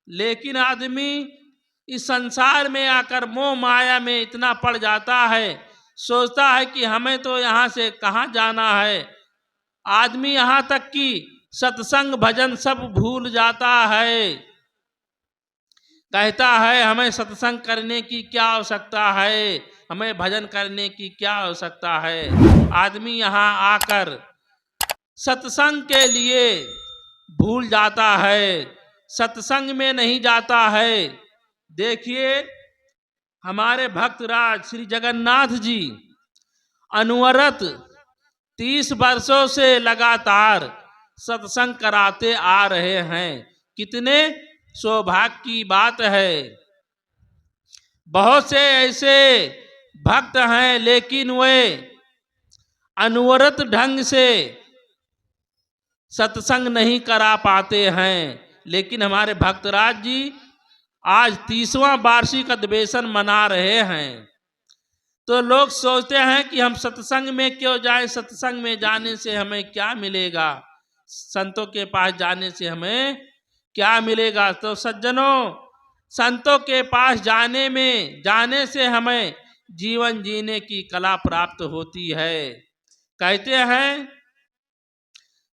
लेकिन आदमी इस संसार में आकर मोह माया में इतना पड़ जाता है, सोचता है कि हमें तो यहाँ से कहाँ जाना है। आदमी यहाँ तक कि सत्संग भजन सब भूल जाता है। कहता है हमें सत्संग करने की क्या आवश्यकता है, हमें भजन करने की क्या आवश्यकता है। आदमी यहाँ आकर सत्संग के लिए भूल जाता है, सत्संग में नहीं जाता है। देखिए हमारे भक्तराज श्री जगन्नाथ जी अनवरत 30 वर्षों से लगातार सत्संग कराते आ रहे हैं। कितने सौभाग्य की बात है। बहुत से ऐसे भक्त हैं लेकिन वे अनवरत ढंग से सत्संग नहीं करा पाते हैं। लेकिन हमारे भक्तराज जी आज 30वां वार्षिक अधिवेशन मना रहे हैं। तो लोग सोचते हैं कि हम सत्संग में क्यों जाएं, सत्संग में जाने से हमें क्या मिलेगा, संतों के पास जाने से हमें क्या मिलेगा। तो सज्जनों, संतों के पास जाने से हमें जीवन जीने की कला प्राप्त होती है। कहते हैं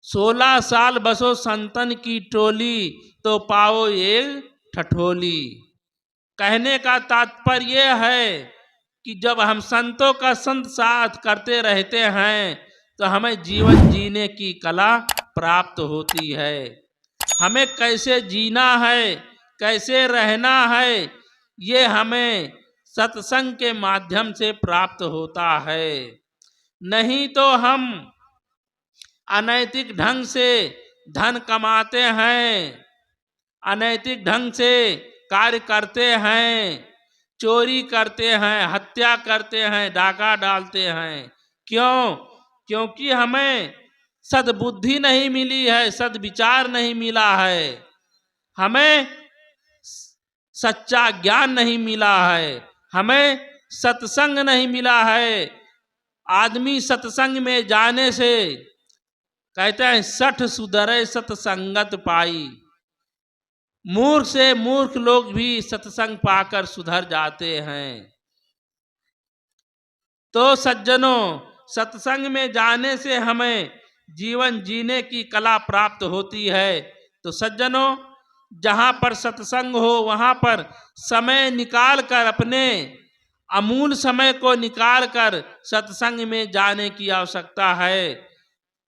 16 साल बसो संतन की टोली, तो पाओ एक ठठोली। कहने का तात्पर्य है कि जब हम संतों का संत साथ करते रहते हैं तो हमें जीवन जीने की कला प्राप्त होती है। हमें कैसे जीना है, कैसे रहना है, ये हमें सत्संग के माध्यम से प्राप्त होता है। नहीं तो हम अनैतिक ढंग से धन कमाते हैं, अनैतिक ढंग से कार्य करते हैं, चोरी करते हैं, हत्या करते हैं, डाका डालते हैं। क्यों? क्योंकि हमें सद्बुद्धि नहीं मिली है, सद्विचार नहीं मिला है, हमें सच्चा ज्ञान नहीं मिला है, हमें सत्संग नहीं मिला है। आदमी सत्संग में जाने से कहते हैं 60 सुधरे सत्संगत पाई। मूर्ख से मूर्ख लोग भी सत्संग पाकर सुधर जाते हैं। तो सज्जनों, सत्संग में जाने से हमें जीवन जीने की कला प्राप्त होती है। तो सज्जनों, जहाँ पर सत्संग हो वहाँ पर समय निकाल कर, अपने अमूल्य समय को निकाल कर सत्संग में जाने की आवश्यकता है।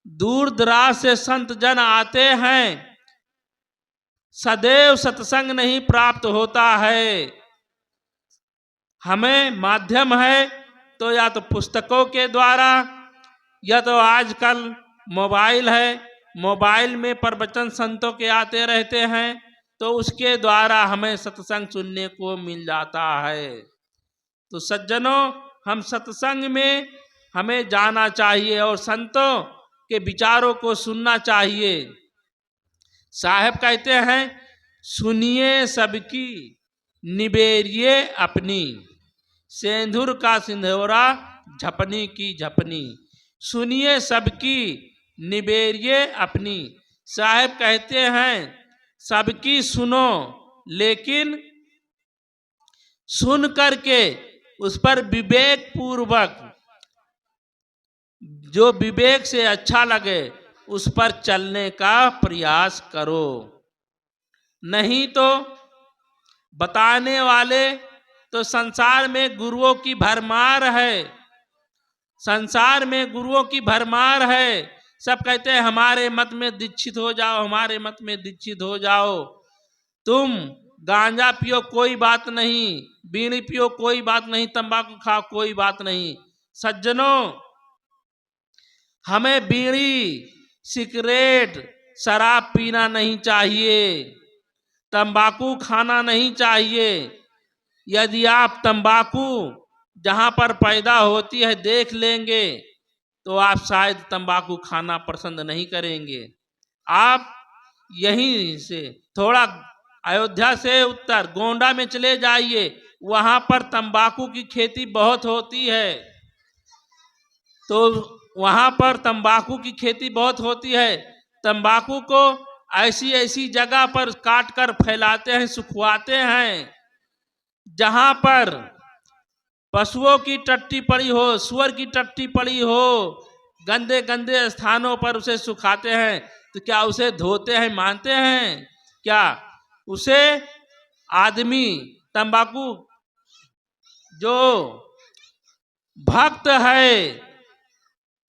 दूर दराज से संत जन आते हैं, सदैव सत्संग नहीं प्राप्त होता है। हमें माध्यम है तो या तो पुस्तकों के द्वारा, या तो आजकल मोबाइल है, मोबाइल में प्रवचन संतों के आते रहते हैं, तो उसके द्वारा हमें सत्संग सुनने को मिल जाता है। तो सज्जनों, हम सत्संग में हमें जाना चाहिए और संतों के विचारों को सुनना चाहिए। साहब कहते हैं सुनिए सबकी, निबेरिए अपनी, सेंधुर का सिंधोरा, झपनी की झपनी। सुनिए सबकी, निबेरिए अपनी। साहब कहते हैं सबकी सुनो, लेकिन सुन करके उस पर विवेक पूर्वक, जो विवेक से अच्छा लगे उस पर चलने का प्रयास करो। नहीं तो बताने वाले तो संसार में गुरुओं की भरमार है, संसार में गुरुओं की भरमार है। सब कहते हैं हमारे मत में दीक्षित हो जाओ, हमारे मत में दीक्षित हो जाओ। तुम गांजा पियो कोई बात नहीं, बीड़ी पियो कोई बात नहीं, तंबाकू खाओ कोई बात नहीं। सज्जनों, हमें बीड़ी, सिगरेट, शराब पीना नहीं चाहिए, तंबाकू खाना नहीं चाहिए। यदि आप तंबाकू जहाँ पर पैदा होती है देख लेंगे तो आप शायद तंबाकू खाना पसंद नहीं करेंगे। आप यहीं से थोड़ा अयोध्या से उत्तर गोंडा में चले जाइए, वहाँ पर तंबाकू की खेती बहुत होती है। तो वहाँ पर तंबाकू की खेती बहुत होती है। तंबाकू को ऐसी ऐसी जगह पर काट कर फैलाते हैं, सुखवाते हैं, जहां पर पशुओं की टट्टी पड़ी हो, सुअर की टट्टी पड़ी हो, गंदे गंदे स्थानों पर उसे सुखाते हैं। तो क्या उसे धोते हैं, मानते हैं? क्या उसे आदमी तंबाकू जो भक्त है,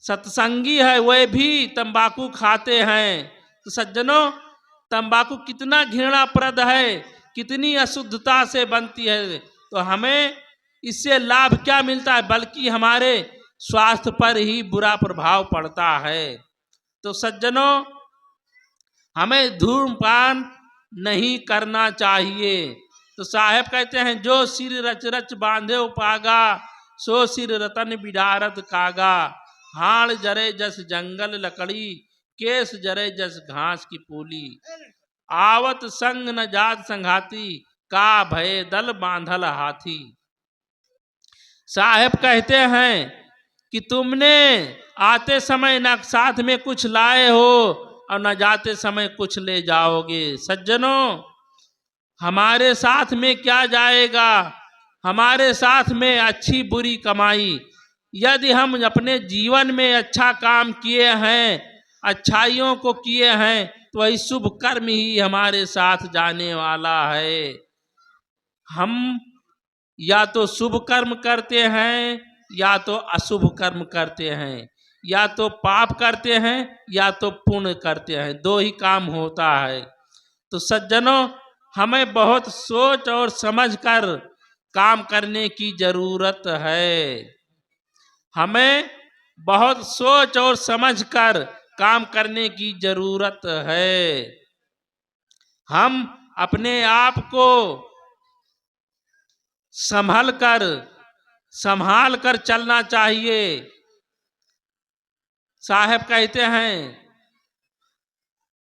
सत्संगी है, वह भी तंबाकू खाते हैं। तो सज्जनों, तंबाकू कितना घृणाप्रद है, कितनी अशुद्धता से बनती है। तो हमें इससे लाभ क्या मिलता है, बल्कि हमारे स्वास्थ्य पर ही बुरा प्रभाव पड़ता है। तो सज्जनों, हमें धूम्रपान नहीं करना चाहिए। तो साहेब कहते हैं, जो सिर रच रच बांधे उपागा, सो सिर रतन बिडारत कागा। हाड़ जरे जस जंगल लकड़ी, केस जरे जस घास की पूली। आवत संग न जात संघाती, का भय दल बांधल हाथी। साहेब कहते हैं कि तुमने आते समय न साथ में कुछ लाए हो और न जाते समय कुछ ले जाओगे। सज्जनों, हमारे साथ में क्या जाएगा? हमारे साथ में अच्छी बुरी कमाई। यदि हम अपने जीवन में अच्छा काम किए हैं, अच्छाइयों को किए हैं, तो वही शुभ कर्म ही हमारे साथ जाने वाला है। हम या तो शुभ कर्म करते हैं, या तो अशुभ कर्म करते हैं, या तो पाप करते हैं, या तो पुण्य करते हैं। दो ही काम होता है। तो सज्जनों, हमें बहुत सोच और समझ कर काम करने की जरूरत है। हमें बहुत सोच और समझ कर काम करने की जरूरत है। हम अपने आप को संभाल कर चलना चाहिए। साहब कहते हैं,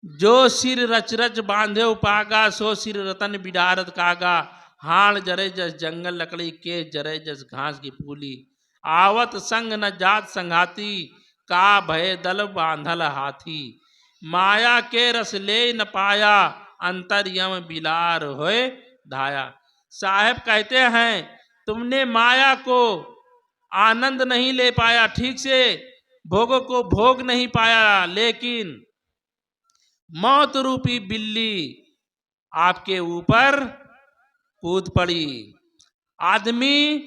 जो सिर रच रच बांधे उपागा, सो सिर रतन बिडारत कागा। हाड़ जरे जस जंगल लकड़ी, के जरे जस घास की पूली। आवत संग न जात संघाती, का भय दल बांधल हाथी। माया के रस ले न पाया, अंतर यम बिलार होए धाया। साहब कहते हैं, तुमने माया को आनंद नहीं ले पाया, ठीक से भोगों को भोग नहीं पाया, लेकिन मौत रूपी बिल्ली आपके ऊपर कूद पड़ी। आदमी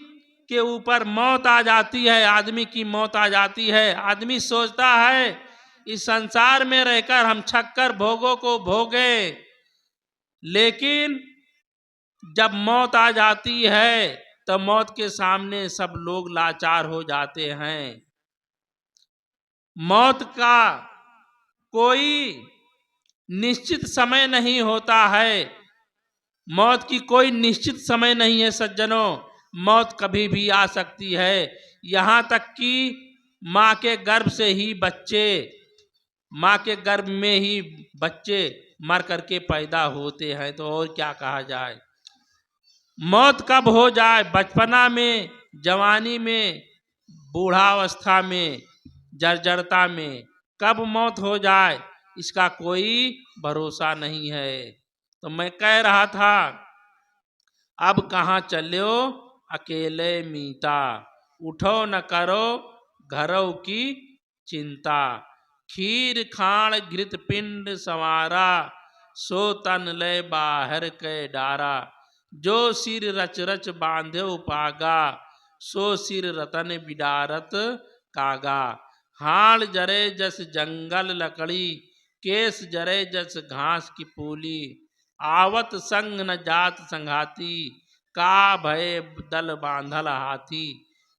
के ऊपर मौत आ जाती है, आदमी की मौत आ जाती है। आदमी सोचता है इस संसार में रहकर हम छक्कर भोगों को भोगे, लेकिन जब मौत आ जाती है तो मौत के सामने सब लोग लाचार हो जाते हैं। मौत का कोई निश्चित समय नहीं होता है, मौत की कोई निश्चित समय नहीं है। सज्जनों, मौत कभी भी आ सकती है। यहाँ तक कि माँ के गर्भ से ही माँ के गर्भ में ही बच्चे मर करके पैदा होते हैं। तो और क्या कहा जाए। मौत कब हो जाए, बचपना में, जवानी में, बूढ़ावस्था में, जर्जरता में, कब मौत हो जाए इसका कोई भरोसा नहीं है। तो मैं कह रहा था, अब कहाँ चलो अकेले मीता, उठो न करो घरों की चिंता। खीर खाण घृत पिंड संवारा, सो तन ले बाहर के डारा। जो सिर रच रच बांधे उपागा, सो सिर रतन बिडारत कागा। हाड़ जरे जस जंगल लकड़ी, केस जरे जस घास की पूली। आवत संग न जात संघाती, का भय दल बांधल हाथी।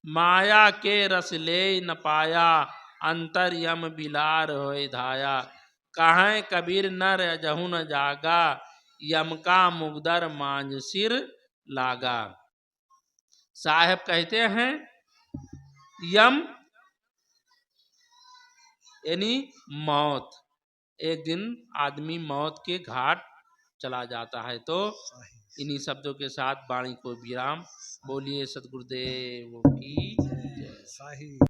माया के रस ले न पाया, अंतर यम बिलार होए धाया। कहें कबीर नर अजहु न जागा, यम का मुगदर मांझ सिर लागा। साहब कहते हैं, यम यानी मौत, एक दिन आदमी मौत के घाट चला जाता है। तो इन्हीं शब्दों के साथ वाणी को विराम। बोलिए सतगुरुदेव की जय।